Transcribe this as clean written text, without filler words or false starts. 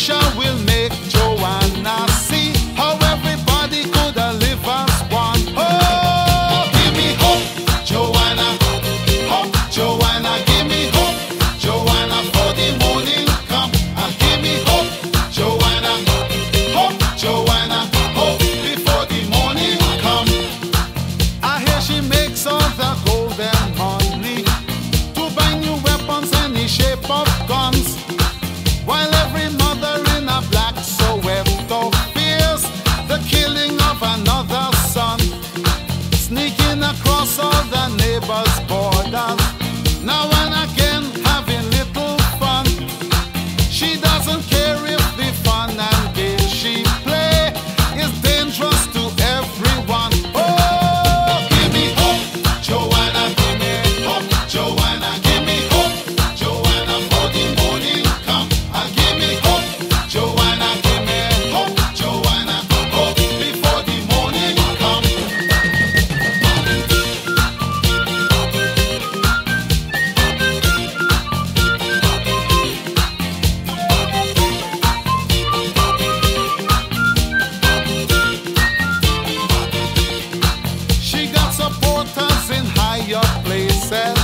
Alicia will make Joanna see how everybody could live as one. Oh, give me hope, Joanna. Hope, Joanna. Give me hope, Joanna, for the morning come. Give me hope, Joanna. Hope, Joanna. Hope before the morning come. I hear she makes all the golden money to buy new weapons in the shape of guns, while every mother in a black Soweto fears the killing of another son, sneaking across all the neighbors' borders, now and again having little fun. She doesn't care if the fun and games she play is dangerous to everyone. Oh, give me hope, Joanna. Give me hope, Joanna. Give me hope, Joanna, for the morning come. Give me hope, Joanna. Give me hope, Joanna. Hope before the morning come. She got supporters in higher places